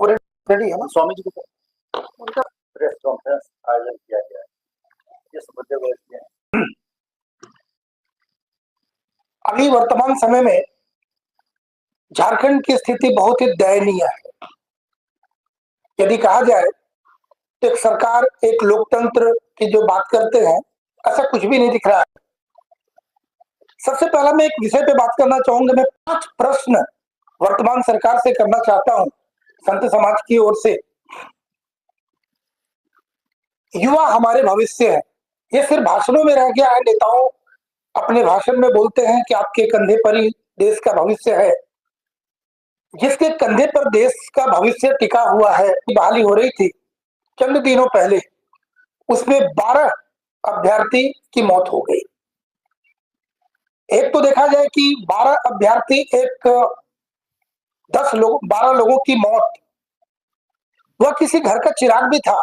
पूरे रेडी है ना स्वामी जी को उनका प्रेस कॉन्फ्रेंस आयोजन किया गया है इस मुद्दे को लेकर। अभी वर्तमान समय में झारखंड की स्थिति बहुत ही दयनीय है। यदि कहा जाए तो एक सरकार, एक लोकतंत्र की जो बात करते हैं, ऐसा कुछ भी नहीं दिख रहा है। सबसे पहला मैं एक विषय पे बात करना चाहूंगा। मैं 5 प्रश्न वर्तमान सरकार से करना चाहता हूं संत समाज की ओर से। युवा हमारे भविष्य है। ये सिर्फ भाषणों में रह गया है। नेताओं अपने भाषण में बोलते हैं कि आपके कंधे पर ही देश का भविष्य है। जिसके कंधे पर देश का भविष्य टिका हुआ है, बहाली हो रही थी चंद दिनों पहले, उसमें 12 अभ्यर्थी की मौत हो गई। एक तो देखा जाए कि 12 अभ्यर्थी, एक 12 लोगों की मौत। वह किसी घर का चिराग भी था।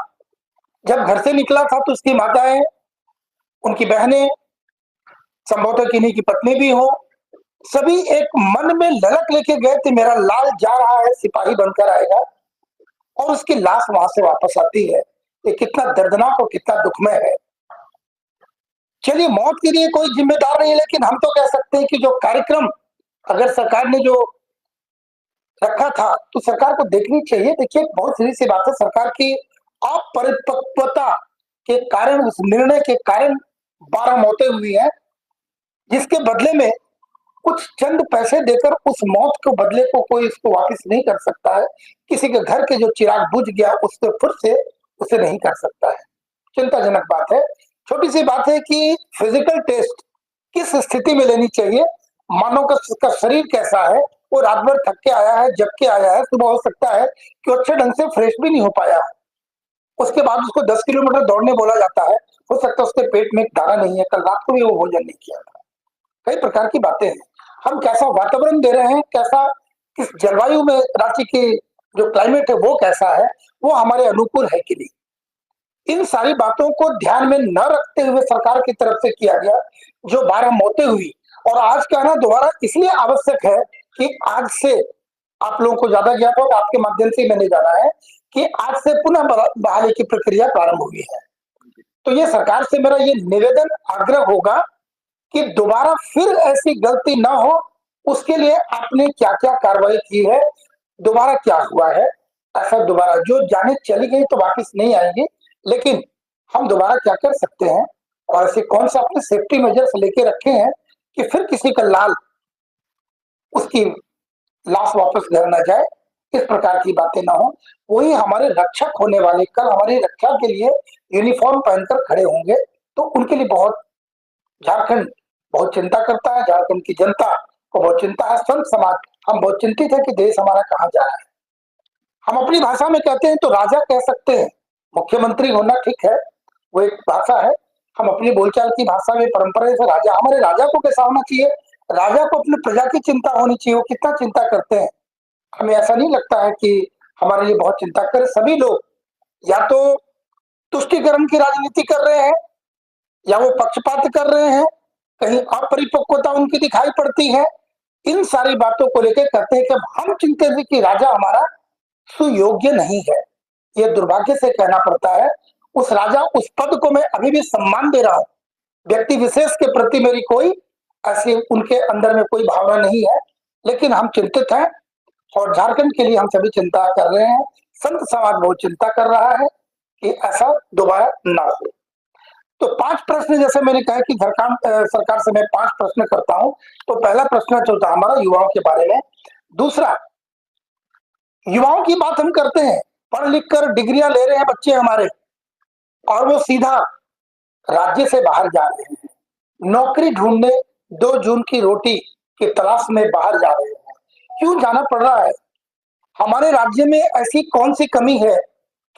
जब घर से निकला था तो उसकी माताएं, उनकी बहनें, संभवतः किन्हीं की पत्नी भी हो, सभी एक मन में ललक लेके गए थे, मेरा लाल जा रहा है, सिपाही बनकर आएगा, और उसकी लाश वहां से वापस आती है। ये कितना दर्दनाक और कितना दुखमय है। चलिए, मौत के लिए कोई जिम्मेदार नहीं है, लेकिन हम तो कह सकते हैं कि जो कार्यक्रम अगर सरकार ने जो रखा था तो सरकार को देखनी चाहिए। देखिए, बहुत सीधी सी बात है, सरकार की अपरिपक्वता के कारण, उस निर्णय के कारण 12 मौतें हुई हैं, जिसके बदले में कुछ चंद पैसे देकर उस मौत के बदले को कोई इसको वापस नहीं कर सकता है। किसी के घर के जो चिराग बुझ गया उसको फिर से उसे नहीं कर सकता है। चिंताजनक बात है। छोटी सी बात है कि फिजिकल टेस्ट किस स्थिति में लेनी चाहिए, मानव का शरीर कैसा है, वो रात भर थक के आया है, जग के आया है, सुबह हो सकता है कि अच्छे ढंग से फ्रेश भी नहीं हो पाया, उसके बाद उसको 10 किलोमीटर दौड़ने बोला जाता है, हो सकता है उसके पेट में एक दाना नहीं है, कल रात को भी वो भोजन नहीं किया था। कई प्रकार की बातें हैं। हम कैसा वातावरण दे रहे हैं, कैसा किस जलवायु में रांची की जो क्लाइमेट है वो कैसा है, वो हमारे अनुकूल है कि नहीं, इन सारी बातों को ध्यान में न रखते हुए सरकार की तरफ से किया गया जो 12 मौतें हुई। और आज कहना दोबारा इसलिए आवश्यक है कि आज से आप लोगों को ज्यादा ज्ञात होगा, आपके माध्यम से मैंने जाना है कि आज से पुनः बहाली की प्रक्रिया प्रारंभ हुई है। तो ये सरकार से मेरा ये निवेदन, आग्रह होगा कि दोबारा फिर ऐसी गलती ना हो। उसके लिए आपने क्या क्या कार्रवाई की है, दोबारा क्या हुआ है, ऐसा दोबारा जो जाने चली गई तो वापस नहीं आएंगी, लेकिन हम दोबारा क्या कर सकते हैं और ऐसे कौन सा अपने सेफ्टी मेजर्स लेके रखे हैं कि फिर किसी का लाल उसकी लाश वापस घर ना जाए, इस प्रकार की बातें ना हो। वही हमारे रक्षक होने वाले कल हमारी रक्षा के लिए यूनिफॉर्म पहनकर खड़े होंगे, तो उनके लिए बहुत, झारखंड बहुत चिंता करता है, झारखंड की जनता को बहुत चिंता है, संत समाज हम बहुत चिंतित है कि देश हमारा कहाँ जा रहा है। हम अपनी भाषा में कहते हैं तो राजा कह सकते हैं, मुख्यमंत्री होना ठीक है, वो एक भाषा है। हम अपनी बोलचाल की भाषा में परंपरा से राजा, हमारे राजा को कैसा होना चाहिए, राजा को अपनी प्रजा की चिंता होनी चाहिए। वो कितना चिंता करते हैं, हमें ऐसा नहीं लगता है कि हमारे लिए बहुत चिंता करें। सभी लोग या तो तुष्टिकरण की राजनीति कर रहे हैं या वो पक्षपात कर रहे हैं, कहीं अपरिपक्वता उनकी दिखाई पड़ती है। इन सारी बातों को लेकर कहते हैं कि हम चिंतित हैं कि राजा हमारा सुयोग्य नहीं है। यह दुर्भाग्य से कहना पड़ता है। उस राजा, उस पद को मैं अभी भी सम्मान दे रहा हूं, व्यक्ति विशेष के प्रति मेरी कोई ऐसी उनके अंदर में कोई भावना नहीं है, लेकिन हम चिंतित हैं और झारखंड के लिए हम सभी चिंता कर रहे हैं। संत समाज बहुत चिंता कर रहा है कि ऐसा दोबारा ना हो। तो 5 प्रश्न, जैसे मैंने कहा कि सरकार से मैं 5 प्रश्न करता हूं। तो पहला प्रश्न जो था हमारा युवाओं के बारे में। दूसरा, युवाओं की बात हम करते हैं, पढ़ लिख कर डिग्रियां ले रहे हैं बच्चे हमारे, और वो सीधा राज्य से बाहर जा रहे हैं, नौकरी ढूंढने 2 जून की रोटी की तलाश में बाहर जा रहे हैं। क्यों जाना पड़ रहा है? हमारे राज्य में ऐसी कौन सी कमी है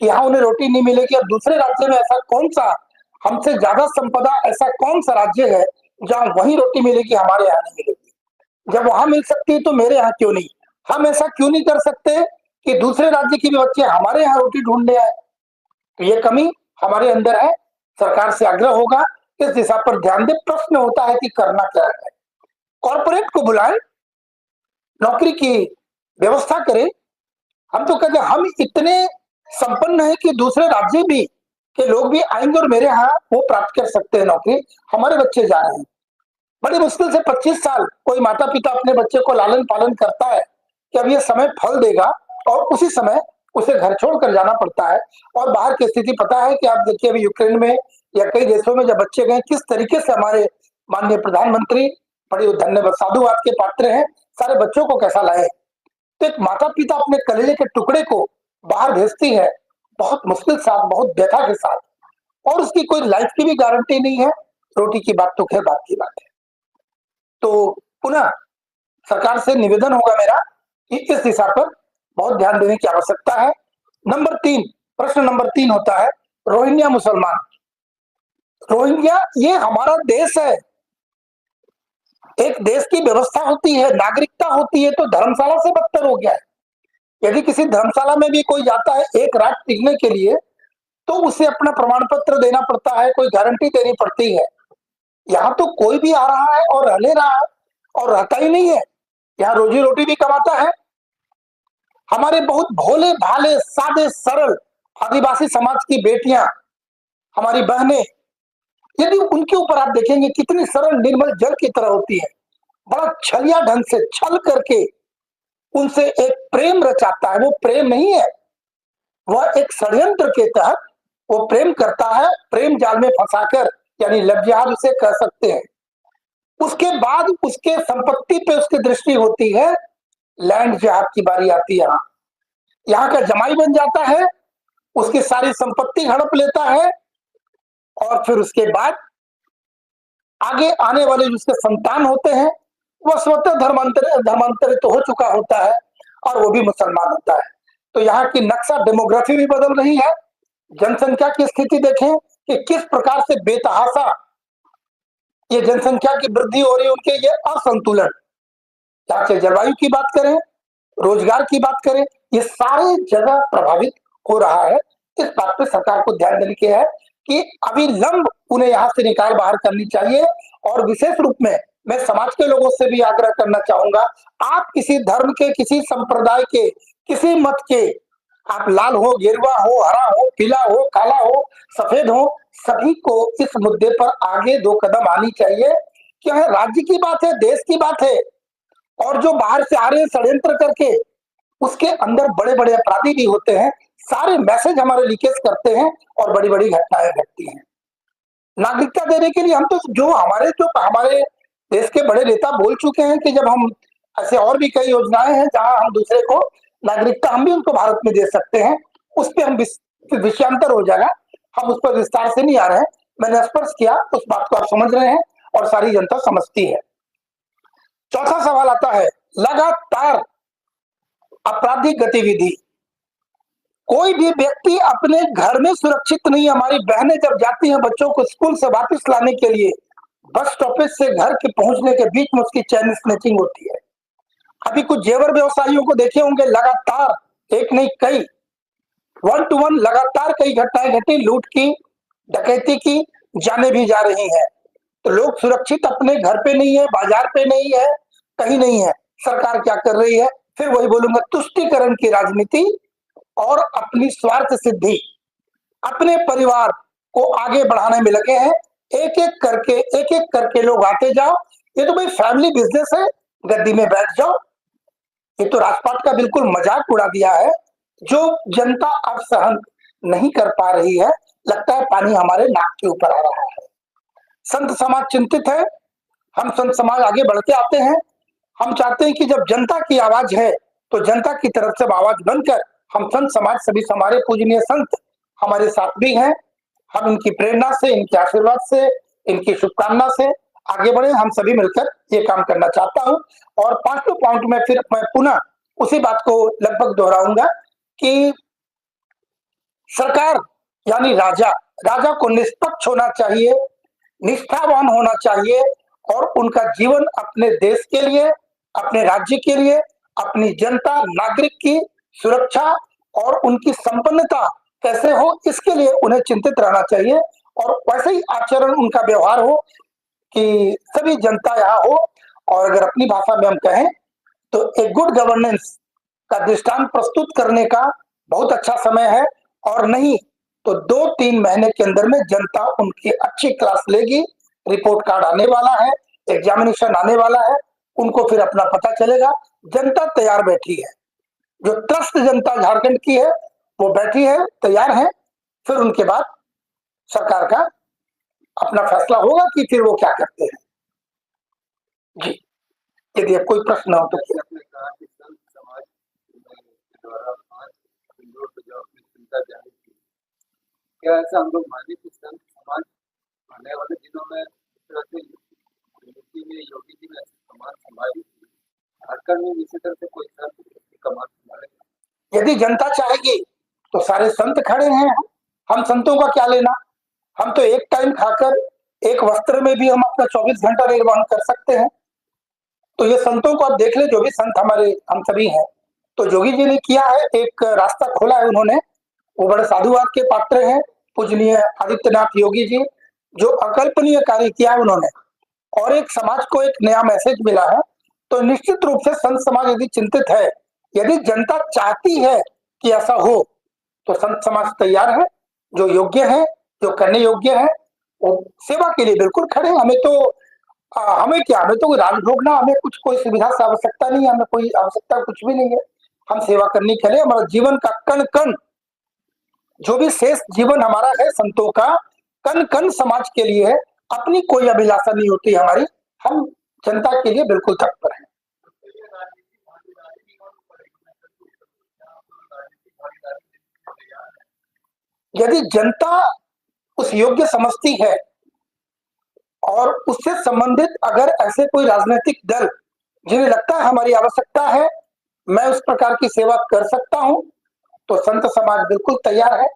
कि यहाँ उन्हें रोटी नहीं मिलेगी, और दूसरे राज्य में ऐसा कौन सा, हमसे ज्यादा संपदा ऐसा कौन सा राज्य है जहां वही रोटी मिलेगी, हमारे यहाँ नहीं मिलेगी? जब वहां मिल सकती है तो मेरे यहाँ क्यों नहीं? हम ऐसा क्यों नहीं कर सकते कि दूसरे राज्य के भी बच्चे हमारे यहाँ रोटी ढूंढने आए? तो ये कमी हमारे अंदर है। सरकार से आग्रह होगा इस दिशा पर ध्यान दे। प्रश्न होता है कि करना क्या है, कॉर्पोरेट को बुलाएं, नौकरी की व्यवस्था करें, हम तो कहते हैं हम इतने संपन्न हैं कि दूसरे राज्य भी के लोग भी आएंगे और मेरे यहाँ वो प्राप्त कर सकते हैं नौकरी। हमारे बच्चे जा रहे हैं। बड़ी मुश्किल से 25 साल कोई माता पिता अपने बच्चे को लालन पालन करता है कि अब ये समय फल देगा, और उसी समय उसे घर छोड़कर जाना पड़ता है। और बाहर की स्थिति पता है कि आप देखिए अभी यूक्रेन में या कई देशों में जब बच्चे गए, किस तरीके से हमारे माननीय प्रधानमंत्री बड़ी धन्यवाद साधुवाद के पात्र हैं, सारे बच्चों को कैसा लाए। तो एक माता पिता अपने कलेजे के टुकड़े को बाहर भेजती है बहुत मुश्किल साथ, बहुत व्यथा के साथ, और उसकी कोई लाइफ की भी गारंटी नहीं है। रोटी की बात तो खैर बात की बात है। तो पुनः सरकार से निवेदन होगा मेरा कि इस दिशा पर बहुत ध्यान देने की आवश्यकता है। नंबर 3, प्रश्न नंबर 3 होता है रोहिंग्या मुसलमान। रोहिंग्या ये हमारा देश है, एक देश की व्यवस्था होती है, नागरिकता होती है, तो धर्मशाला से बदतर हो गया है। यदि किसी धर्मशाला में भी कोई जाता है एक रात टिकने के लिए, तो उसे अपना प्रमाण पत्र देना पड़ता है, कोई गारंटी देनी पड़ती है। यहाँ तो कोई भी आ रहा है और रह ले रहा है और रहता ही नहीं है, यहाँ रोजी रोटी भी कमाता है। हमारे बहुत भोले भाले सादे सरल आदिवासी समाज की बेटियां, हमारी बहनें, यदि उनके ऊपर आप देखेंगे कितनी सरल निर्मल जल की तरह होती है, बड़ा छलिया ढंग से छल करके उनसे एक प्रेम रचाता है। वो प्रेम नहीं है, वह एक षड्यंत्र के तहत वो प्रेम करता है, प्रेम जाल में फंसाकर, यानी लव जिहाद उसे कह सकते हैं। उसके बाद उसके संपत्ति पे उसकी दृष्टि होती है, लैंड जिहाद की बारी आती है। यहाँ का जमाई बन जाता है, उसकी सारी संपत्ति हड़प लेता है, और फिर उसके बाद आगे आने वाले जिसके संतान होते हैं वह स्वतः धर्मांतरित तो हो चुका होता है और वो भी मुसलमान होता है। तो यहाँ की नक्शा डेमोग्राफी भी बदल रही है। जनसंख्या की स्थिति देखें कि किस प्रकार से बेतहाशा ये जनसंख्या की वृद्धि हो रही है, उनके ये असंतुलन, चाहे जलवायु की बात करें, रोजगार की बात करें, ये सारे जगह प्रभावित हो रहा है। इस बात पे सरकार को ध्यान देने की है कि अविलंब उन्हें यहाँ से निकाल बाहर करनी चाहिए। और विशेष रूप में मैं समाज के लोगों से भी आग्रह करना चाहूंगा, आप किसी धर्म के, किसी संप्रदाय के, किसी मत के, आप लाल हो, गेरुआ हो, हरा हो, पीला हो, काला हो, सफेद हो, सभी को इस मुद्दे पर आगे 2 कदम आनी चाहिए। क्या है, राज्य की बात है, देश की बात है, और जो बाहर से आ रहे हैं षड्यंत्र करके, उसके अंदर बड़े बड़े अपराधी भी होते हैं, सारे मैसेज हमारे लीकेज करते हैं और बड़ी बड़ी घटनाएं घटती हैं। नागरिकता देने के लिए हम तो जो हमारे देश के बड़े नेता बोल चुके हैं कि जब हम ऐसे और भी कई योजनाएं हैं जहां हम दूसरे को नागरिकता हम भी उनको भारत में दे सकते हैं। उस पर हम विषयांतर हो जाएगा, हम उस पर विस्तार से नहीं आ रहे हैं। मैंने स्पर्श किया, उस बात को आप समझ रहे हैं और सारी जनता समझती है। चौथा सवाल आता है लगातार आपराधिक गतिविधि। कोई भी व्यक्ति अपने घर में सुरक्षित नहीं। हमारी बहनें जब जाती हैं बच्चों को स्कूल से वापस लाने के लिए, बस स्टॉपेज से घर के पहुंचने के बीच में उसकी चैन स्नैचिंग होती है। अभी कुछ जेवर व्यवसायियों को देखे होंगे, लगातार एक नहीं कई 1 to 1 लगातार कई घटनाएं घटी, लूट की, डकैती की, जाने भी जा रही हैं। तो लोग सुरक्षित अपने घर पे नहीं है, बाजार पे नहीं है, कहीं नहीं है। सरकार क्या कर रही है? फिर वही बोलूंगा, तुष्टीकरण की राजनीति और अपनी स्वार्थ सिद्धि, अपने परिवार को आगे बढ़ाने में लगे हैं। एक एक करके लोग आते जाओ। ये तो भाई फैमिली बिजनेस है, गद्दी में बैठ जाओ। ये तो राजपाट का बिल्कुल मजाक उड़ा दिया है, जो जनता अब सहन नहीं कर पा रही है। लगता है पानी हमारे नाक के ऊपर आ रहा है। संत समाज चिंतित है, हम संत समाज आगे बढ़ते आते हैं। हम चाहते हैं कि जब जनता की आवाज है तो जनता की तरफ से आवाज बनकर हम संत समाज सभी हमारे पूजनीय संत हमारे साथ भी हैं। हम इनकी प्रेरणा से, इनके आशीर्वाद से, इनकी शुभकामना से आगे बढ़े। हम सभी मिलकर ये काम करना चाहता हूं। और 5वें पॉइंट में फिर मैं पुनः उसी बात को लगभग दोहराऊंगा कि सरकार यानी राजा को निष्पक्ष होना चाहिए, निष्ठावान होना चाहिए, और उनका जीवन अपने देश के लिए, अपने राज्य के लिए, अपनी जनता नागरिक की सुरक्षा और उनकी संपन्नता कैसे हो, इसके लिए उन्हें चिंतित रहना चाहिए। और वैसे ही आचरण उनका व्यवहार हो कि सभी जनता यहाँ हो। और अगर अपनी भाषा में हम कहें तो ए गुड गवर्नेंस का दृष्टांत प्रस्तुत करने का बहुत अच्छा समय है, और नहीं तो 2-3 महीने के अंदर में जनता उनकी अच्छी क्लास लेगी, रिपोर्ट कार्ड आने वाला है, एग्जामिनेशन आने वाला है, उनको फिर अपना पता चलेगा। जनता तैयार बैठी है, जो त्रस्त जनता झारखंड की है वो बैठी है, तैयार है। फिर उनके बाद सरकार का अपना फैसला होगा कि फिर वो क्या करते हैं। जी, यदि कोई प्रश्न हो तो क्या ऐसा हम लोग माने कि संत समाज आने वाले दिनों में योगी जी ने समाज संभाली, झारखंड में इसी तरह से कोई संत कमान संभालेगा? यदि जनता चाहेगी तो सारे संत खड़े हैं, हम संतों का क्या लेना। हम तो एक टाइम खाकर एक वस्त्र में भी हम अपना 24 घंटा निर्वहन कर सकते हैं। तो ये संतों को आप देख ले, जो भी संत हमारे हम सभी हैं, तो योगी जी ने किया है, एक रास्ता खोला है उन्होंने। वो बड़े साधुवाद के पात्र हैं, पूजनीय आदित्यनाथ योगी जी, जो अकल्पनीय कार्य किया है उन्होंने, और एक समाज को एक नया मैसेज मिला है। तो निश्चित रूप से संत समाज यदि चिंतित है, यदि जनता चाहती है कि ऐसा हो, तो संत समाज तैयार है, जो योग्य है, जो करने योग्य है, वो सेवा के लिए बिल्कुल खड़े। हमें तो हमें क्या, हमें तो राज भोगना, हमें कुछ कोई सुविधा से आवश्यकता नहीं है, हमें कोई आवश्यकता कुछ भी नहीं है। हम सेवा करने के लिए, हमारा जीवन का कण कण, जो भी शेष जीवन हमारा है संतों का, कण कण समाज के लिए है। अपनी कोई अभिलाषा नहीं होती हमारी, हम जनता के लिए बिल्कुल तत्पर हैं। यदि जनता उस योग्य समझती है और उससे संबंधित अगर ऐसे कोई राजनीतिक दल जिन्हें लगता है हमारी आवश्यकता है, मैं उस प्रकार की सेवा कर सकता हूं, तो संत समाज बिल्कुल तैयार है।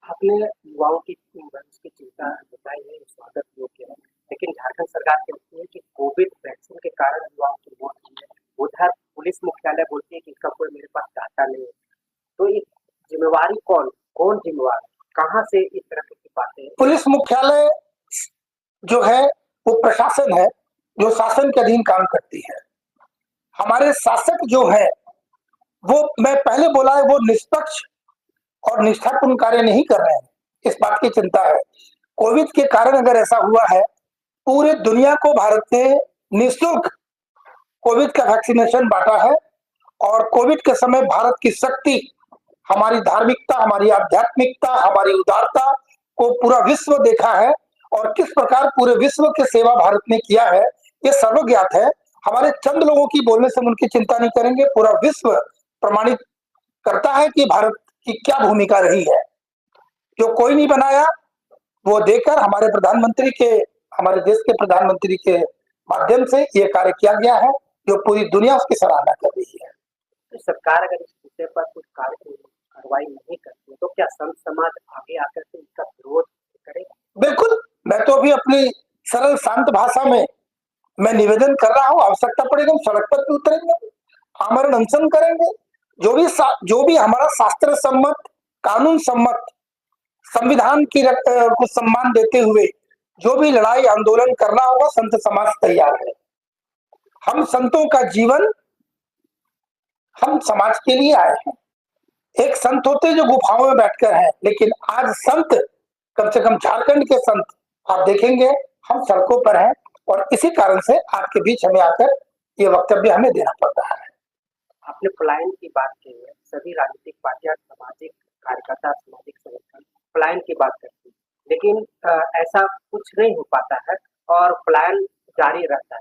आपने युवाओं की भविष्य की चिंता बताई है, स्वागत योग्य है, लेकिन झारखंड सरकार कहती है कि कोविड वैक्सीन के कारण युवाओं की मौत हुई है। उधर पुलिस मुख्यालय बोलती है कि इसका कोई मेरे पास डाटा नहीं है। तो ये जिम्मेवारी कौन जिम्मेवार, कहाँ से इस तरह की बातें? पुलिस मुख्यालय जो है वो प्रशासन है, जो शासन के अधीन काम करती है। हमारे शासक जो है वो, मैं पहले बोला है, वो निष्पक्ष और निष्ठापूर्ण कार्य नहीं कर रहे हैं, इस बात की चिंता है। कोविड के कारण अगर ऐसा हुआ है, पूरे दुनिया को भारत ने निःशुल्क कोविड का वैक्सीनेशन बांटा है, और कोविड के समय भारत की शक्ति, हमारी धार्मिकता, हमारी आध्यात्मिकता, हमारी उदारता को पूरा विश्व देखा है, और किस प्रकार पूरे विश्व की सेवा भारत ने किया है ये सर्वज्ञात है। हमारे चंद लोगों की बोलने से हम उनकी चिंता नहीं करेंगे, पूरा विश्व प्रमाणित करता है कि भारत की क्या भूमिका रही है। जो कोई नहीं बनाया वो देकर हमारे प्रधानमंत्री के, हमारे देश के प्रधानमंत्री के माध्यम से ये कार्य किया गया है, जो पूरी दुनिया उसकी सराहना कर रही है। तो सरकार अगर इस विषय पर कुछ कार्रवाई नहीं करती तो क्या संत समाज आगे आकर के इसका विरोध करेगा? बिल्कुल, मैं तो अभी अपनी सरल शांत भाषा में मैं निवेदन कर रहा हूं, आवश्यकता पड़ेगी हम सड़क पर भी उतरेंगे, आमरण अनशन करेंगे। जो भी हमारा शास्त्र सम्मत, कानून सम्मत, संविधान की को सम्मान देते हुए जो भी लड़ाई आंदोलन करना होगा, संत समाज तैयार है। हम संतों का जीवन, हम समाज के लिए आए हैं। एक संत होते जो गुफाओं में बैठकर हैं, लेकिन आज संत, कम से कम झारखंड के संत आप देखेंगे, हम सड़कों पर हैं, और इसी कारण से आपके बीच हमें आकर ये वक्तव्य हमें देना पड़ रहा है। आपने पलायन की बात की है, सभी राजनीतिक पार्टियां, सामाजिक कार्यकर्ता, सामाजिक संगठन पलायन की बात करती है, लेकिन ऐसा कुछ नहीं हो पाता है और पलायन जारी रहता है।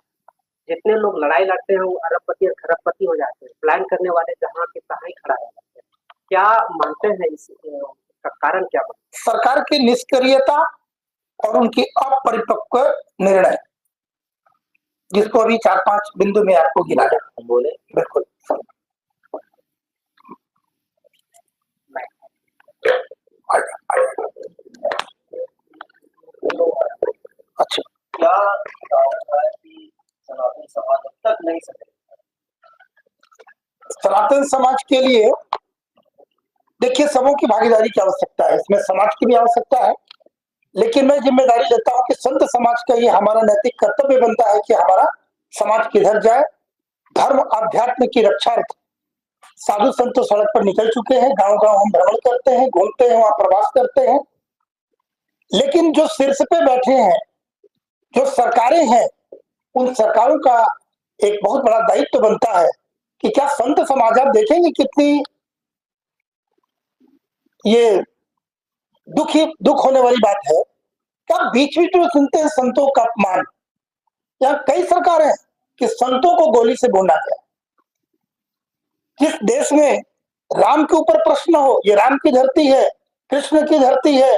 जितने लोग लड़ाई लड़ते हैं वो अरबपति और खरबपति हो जाते हैं, पलायन करने वाले जहां के तहां ही खड़ा रह जाते हैं। क्या मानते हैं इसका कारण क्या है? सरकार की निष्क्रियता और उनकी अपरिपक्व निर्णय, जिसको अभी 4-5 बिंदु में आपको गिनाया बोले। बिल्कुल अच्छा, क्या कारण है कि सनातन समाज अब तक नहीं सके? सनातन समाज के लिए देखिए, सबों की भागीदारी की आवश्यकता है, इसमें समाज की भी आवश्यकता है, लेकिन मैं जिम्मेदारी लेता हूं कि संत समाज का ये हमारा नैतिक कर्तव्य बनता है कि हमारा समाज किधर जाए, धर्म अध्यात्म की रक्षार्थ साधु संत तो सड़क पर निकल चुके हैं, गांव गांव हम भ्रमण करते हैं, घूमते हैं, वहां प्रवास करते हैं, लेकिन जो शीर्ष पे बैठे हैं, जो सरकारें हैं, उन सरकारों का एक बहुत बड़ा दायित्व बनता है कि क्या संत समाज, आप देखेंगे कितनी ये दुख होने वाली बात है, क्या बीच बीच में सुनते हैं संतों का अपमान। यहाँ कई सरकारें हैं कि संतों को गोली से भूना गया। जिस देश में राम के ऊपर प्रश्न हो, ये राम की धरती है, कृष्ण की धरती है,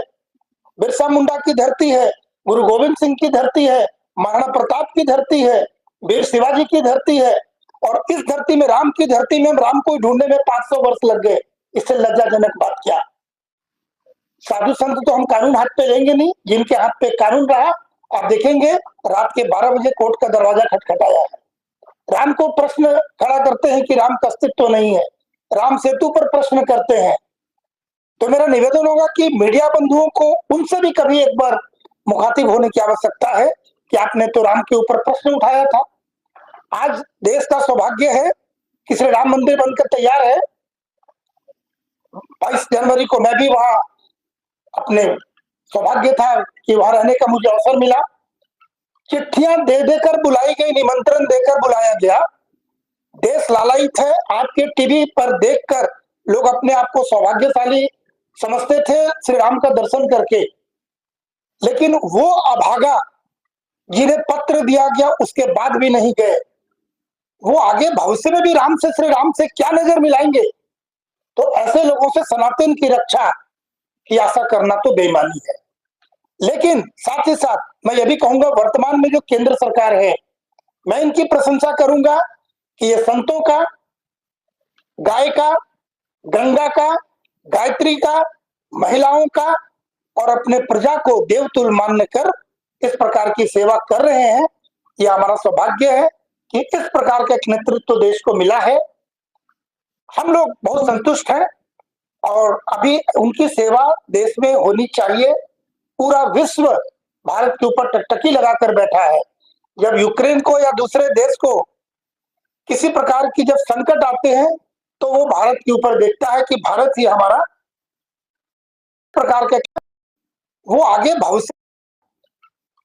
बिरसा मुंडा की धरती है, गुरु गोविंद सिंह की धरती है, महाराणा प्रताप की धरती है, वीर शिवाजी की धरती है, और इस धरती में, राम की धरती में, राम को ढूंढने में 500 वर्ष लग गए। इससे लज्जाजनक बात क्या। साधु संत तो हम कानून हाथ पे लेंगे नहीं, जिनके हाथ पे कानून रहा, आप देखेंगे रात के 12 बजे कोर्ट का दरवाजा खटखटाया है। राम को प्रश्न खड़ा करते हैं कि राम का अस्तित्व तो नहीं है, राम सेतु पर प्रश्न करते हैं। तो मेरा निवेदन होगा कि मीडिया बंधुओं को उनसे भी कभी एक बार मुखातिब होने की आवश्यकता है कि आपने तो राम के ऊपर प्रश्न उठाया था। आज देश का सौभाग्य है कि श्री राम मंदिर बनकर तैयार है। 22 जनवरी को मैं भी वहां, अपने सौभाग्य था कि वहां रहने का मुझे अवसर मिला। चिट्ठियां दे देकर बुलाई गई, निमंत्रण देकर बुलाया गया। देश लालायित है, आपके टीवी पर देखकर लोग अपने आप को सौभाग्यशाली समझते थे श्री राम का दर्शन करके, लेकिन वो अभागा जिन्हें पत्र दिया गया उसके बाद भी नहीं गए, वो आगे भविष्य में भी राम से, श्री राम से क्या नजर मिलाएंगे। तो ऐसे लोगों से सनातन की रक्षा की आशा करना तो बेईमानी है। लेकिन साथ ही साथ मैं यह भी कहूंगा, वर्तमान में जो केंद्र सरकार है, मैं इनकी प्रशंसा करूंगा कि ये संतों का, गाय का, गंगा का, गायत्री का, महिलाओं का और अपने प्रजा को देवतुल्य मानकर इस प्रकार की सेवा कर रहे हैं। यह हमारा सौभाग्य है कि इस प्रकार का एक नेतृत्व देश को मिला है। हम लोग बहुत संतुष्ट हैं और अभी उनकी सेवा देश में होनी चाहिए। पूरा विश्व भारत के ऊपर टकटकी लगाकर बैठा है। जब यूक्रेन को या दूसरे देश को किसी प्रकार की जब संकट आते हैं तो वो भारत के ऊपर देखता है कि भारत ही हमारा प्रकार के, वो आगे भविष्य।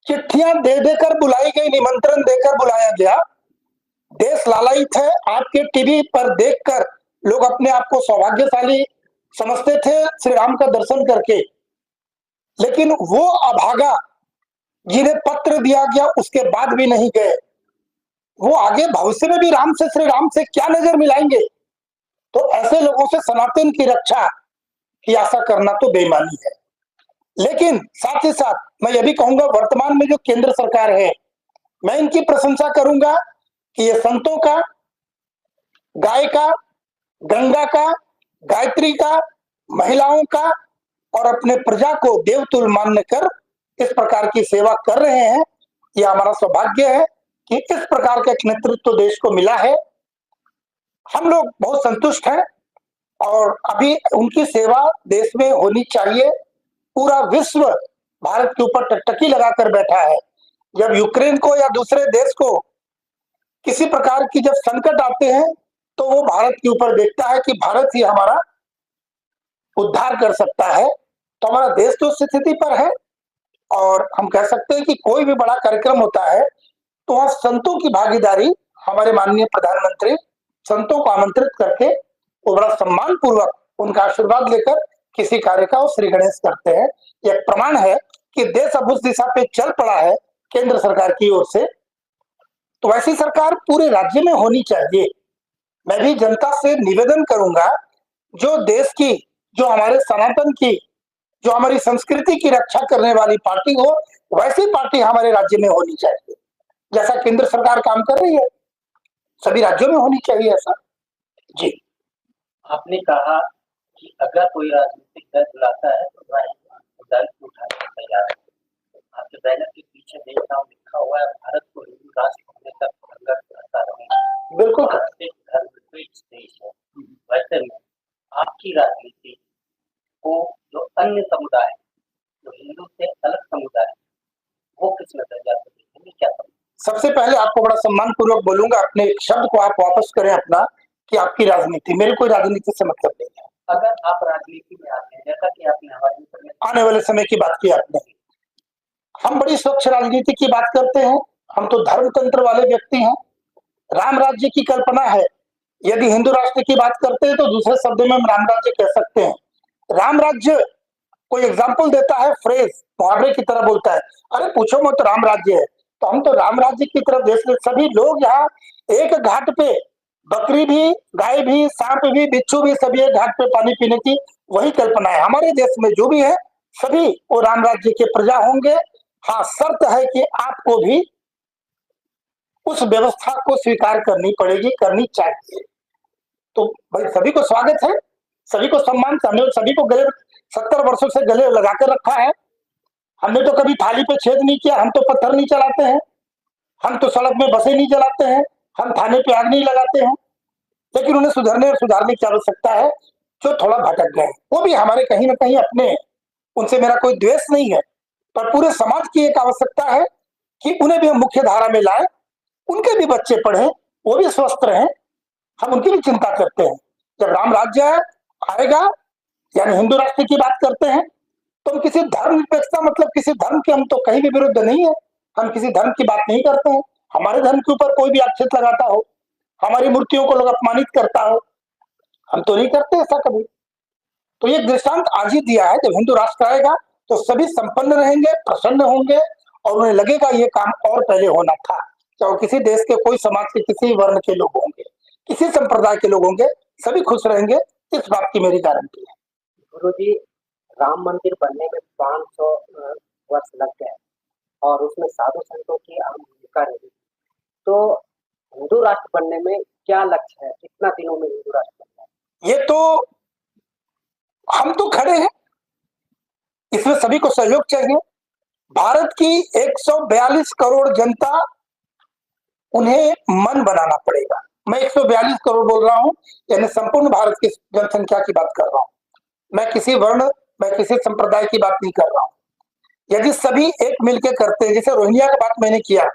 चिट्ठियां दे देकर बुलाई गई, निमंत्रण देकर बुलाया गया। देश लालायित है, आपके टीवी पर देखकर लोग अपने आप को सौभाग्यशाली समझते थे श्री राम का दर्शन करके, लेकिन वो अभागा जिन्हें पत्र दिया गया उसके बाद भी नहीं गए, वो आगे भविष्य में भी राम से, श्री राम से क्या नजर मिलाएंगे। तो ऐसे लोगों से सनातन की रक्षा की आशा करना तो बेईमानी है। लेकिन साथ ही साथ मैं यह भी कहूंगा, वर्तमान में जो केंद्र सरकार है, मैं इनकी प्रशंसा करूंगा कि ये संतों का, गाय का, गंगा का, गायत्री का, महिलाओं का और अपने प्रजा को देवतुल्य मानकर इस प्रकार की सेवा कर रहे हैं। यह हमारा सौभाग्य है कि इस प्रकार का एक नेतृत्व देश को मिला है। हम लोग बहुत संतुष्ट हैं और अभी उनकी सेवा देश में होनी चाहिए। पूरा विश्व भारत के ऊपर टकटकी लगाकर बैठा है। जब यूक्रेन को या दूसरे देश को किसी प्रकार की जब संकट आते हैं तो वो भारत के ऊपर देखता है कि भारत ही हमारा उद्धार कर सकता है। तो हमारा देश तो स्थिति पर है और हम कह सकते हैं कि कोई भी बड़ा कार्यक्रम होता है तो वहां संतों की भागीदारी, हमारे माननीय प्रधानमंत्री संतों को आमंत्रित करके वो बड़ा सम्मान पूर्वक उनका आशीर्वाद लेकर किसी कार्य का वो श्री गणेश करते हैं। यह प्रमाण है कि देश अब उस दिशा पे चल पड़ा है केंद्र सरकार की ओर से। तो वैसी सरकार पूरे राज्य में होनी चाहिए। मैं भी जनता से निवेदन करूंगा, जो देश की, जो हमारे सनातन की, जो हमारी संस्कृति की रक्षा करने वाली पार्टी हो, वैसी पार्टी हमारे राज्य में होनी चाहिए। जैसा केंद्र सरकार काम कर रही है, सभी राज्यों में होनी चाहिए ऐसा। जी, आपने कहा कि अगर कोई राजनीतिक दल बुलाता है तो वह दायित्व उठाने को तैयार है। आपके बैनर के पीछे देखता हूँ लिखा हुआ है, भारत को हिंदू राष्ट्र होने तक संघर्ष करता रहेगा। बिल्कुल भारत एक धर्मनिरपेक्ष देश है। वैसे में आपकी राजनीति को जो अन्य समुदाय, जो हिंदू से अलग समुदाय, वो किस नजरिया से देखेंगे, क्या समझ? सबसे पहले आपको बड़ा सम्मान पूर्वक बोलूंगा, अपने एक शब्द को आप वापस करें अपना, कि आपकी राजनीति, मेरे कोई राजनीति से मतलब नहीं है। अगर आप राजनीति में आते हैं, जैसा कि आपने हमारे आने वाले समय की बात की आपने, हम बड़ी स्वच्छ राजनीति की बात करते हैं, हम तो धर्मतंत्र वाले व्यक्ति हैं। राम राज्य की कल्पना है। यदि हिंदू राष्ट्र की बात करते हैं तो दूसरे शब्दों में हम राम राज्य कह सकते हैं। राम राज्य कोई एग्जाम्पल देता है, फ्रेज मुहावरे की तरह बोलता है, अरे पूछो मत तो राम राज्य है, तो हम तो राम राज्य की तरफ देश में सभी लोग यहाँ एक घाट पे, बकरी भी, गाय भी, सांप भी, बिच्छू भी, सभी एक घाट पे पानी पीने की वही कल्पना है। हमारे देश में जो भी है सभी वो राम राज्य के प्रजा होंगे। हाँ, शर्त है कि आपको भी उस व्यवस्था को स्वीकार करनी पड़ेगी, करनी चाहिए। तो भाई सभी को स्वागत है, सभी को सम्मान, हमने सभी को गले 70 वर्षों से गले लगाकर रखा है। हमने तो कभी थाली पे छेद नहीं किया, हम तो पत्थर नहीं चलाते हैं, हम तो सड़क में बसें नहीं जलाते हैं, हम थाने पे आग नहीं लगाते हैं। लेकिन उन्हें सुधरने और सुधारने की आवश्यकता है जो थोड़ा भटक गए, वो भी हमारे कहीं ना कहीं अपने, उनसे मेरा कोई द्वेष नहीं है, पर पूरे समाज की एक आवश्यकता है कि उन्हें भी हम मुख्य धारा में लाए, उनके भी बच्चे पढ़े, वो भी स्वस्थ रहें, हम उनकी भी चिंता करते हैं। जब राम राज्य आएगा, यानी हिंदू राष्ट्र की बात करते हैं, तो हम किसी धर्म निरपेक्षता, मतलब किसी धर्म के हम तो कहीं भी विरुद्ध नहीं है, हम किसी धर्म की बात नहीं करते हैं। हमारे धर्म के ऊपर कोई भी आक्षेप लगाता हो, हमारी मूर्तियों को लोग अपमानित करता हो, हम तो नहीं करते ऐसा कभी। तो ये दृष्टांत आज ही दिया है, जब हिंदू राष्ट्र आएगा तो सभी संपन्न रहेंगे, प्रसन्न होंगे और उन्हें लगेगा ये काम और पहले होना था। चाहे किसी देश के कोई समाज के किसी वर्ण के लोग होंगे, किसी संप्रदाय के लोग होंगे, सभी खुश रहेंगे, इस बात की मेरी गारंटी है। गुरु जी, राम मंदिर बनने में 500 वर्ष लग गए और उसमें साधु संतों की अहम भूमिका रही। तो हिंदू राष्ट्र बनने में क्या लक्ष्य है, कितना दिनों में हिंदू राष्ट्र बनना है? ये तो हम तो खड़े हैं, इसमें सभी को सहयोग चाहिए। भारत की 142 करोड़ जनता, उन्हें मन बनाना पड़ेगा। मैं 142 करोड़ बोल रहा हूं, यानी संपूर्ण भारत की जनसंख्या की बात कर रहा हूं, मैं किसी वर्ण, मैं किसी संप्रदाय की बात नहीं कर रहा हूं। यदि सभी एक मिलकर करते हैं, जैसे रोहिंग्या की बात मैंने किया,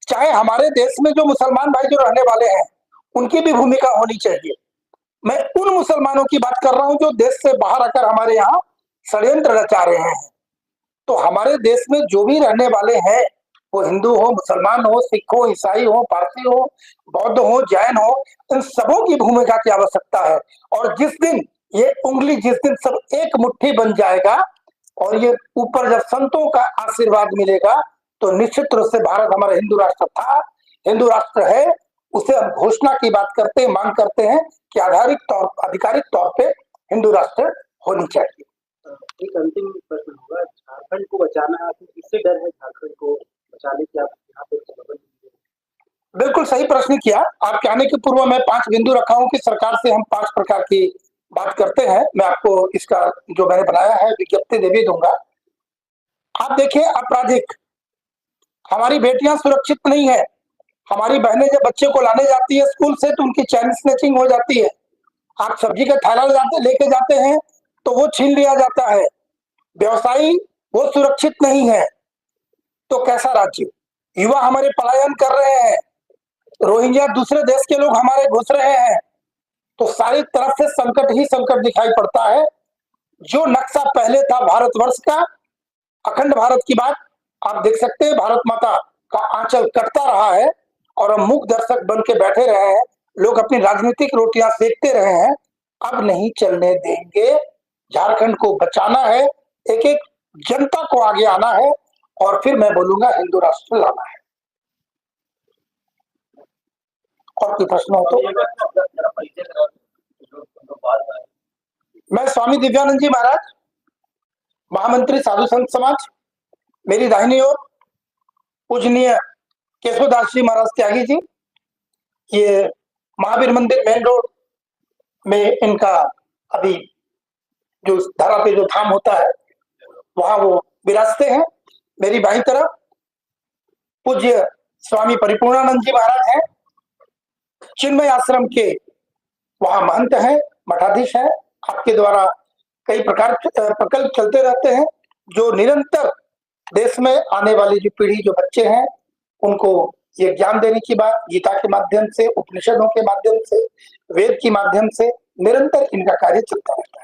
चाहे हमारे देश में जो मुसलमान भाई जो रहने वाले हैं उनकी भी भूमिका होनी चाहिए। मैं उन मुसलमानों की बात कर रहा हूं जो देश से बाहर आकर हमारे यहाँ षड्यंत्र रचा रहे हैं। तो हमारे देश में जो भी रहने वाले हैं, वो हिंदू हो, मुसलमान हो, सिख हो, ईसाई हो, पारसी हो, बौद्ध हो, जैन हो, इन सबों की भूमिका की आवश्यकता है। और जिस दिन ये उंगली, जिस दिन सब एक मुट्ठी बन जाएगा और ये ऊपर जब संतों का आशीर्वाद मिलेगा, तो निश्चित रूप से भारत हमारा हिंदू राष्ट्र था, हिंदू राष्ट्र है, उसे हम घोषणा की बात करते हैं, मांग करते हैं कि आधिकारिक तौर पे हिंदू राष्ट्र होनी चाहिए। एक अंतिम प्रश्न होगा, झारखंड को बचाना, किससे डर है झारखंड को बचाने की, आप यहाँ पे स्लोगन दीजिए। बिल्कुल सही प्रश्न किया। आपके आने के पूर्व मैं 5 बिंदु रखा हूं कि सरकार से हम 5 प्रकार की बात करते हैं। मैं आपको इसका जो मैंने बनाया है विज्ञप्ति दे भी दूंगा। आप देखिए, आपराधिक, हमारी बेटियां सुरक्षित नहीं है। हमारी बहनें जब बच्चे को लाने जाती है स्कूल से तो उनकी चैन स्नैचिंग हो जाती है। आप सब्जी का थैला लेके जाते हैं तो वो छीन लिया जाता है। व्यवसायी वो सुरक्षित नहीं है। तो कैसा राज्य? युवा हमारे पलायन कर रहे हैं, रोहिंग्या दूसरे देश के लोग हमारे घुस रहे हैं। तो सारी तरफ से संकट ही संकट दिखाई पड़ता है। जो नक्शा पहले था भारतवर्ष का, अखंड भारत की बात आप देख सकते हैं, भारत माता का आंचल कटता रहा है और हम मूक दर्शक बन के बैठे रहे हैं। लोग अपनी राजनीतिक रोटियां सेकते रहे हैं। अब नहीं चलने देंगे। झारखंड को बचाना है, एक एक जनता को आगे आना है और फिर मैं बोलूंगा हिंदू राष्ट्र लाना है। और कोई प्रश्न हो तो? मैं स्वामी दिव्यानंद जी महाराज, महामंत्री साधु संत समाज, मेरी दाहिनी ओर पूजनीय केशवदास जी महाराज त्यागी जी, ये महावीर मंदिर मेन रोड में इनका अभी जो धारा पे जो धाम होता है वहां वो विराजते हैं। मेरी बाईं तरफ पूज्य स्वामी परिपूर्णानंद जी महाराज हैं, चिन्मय आश्रम के वहां महंत हैं, मठाधीश हैं। आपके द्वारा कई प्रकार के प्रकल्प चलते रहते हैं जो निरंतर देश में आने वाली जो पीढ़ी, जो बच्चे हैं, उनको ये ज्ञान देने की बात गीता के माध्यम से, उपनिषदों के माध्यम से, वेद के माध्यम से निरंतर इनका कार्य चलता रहता है।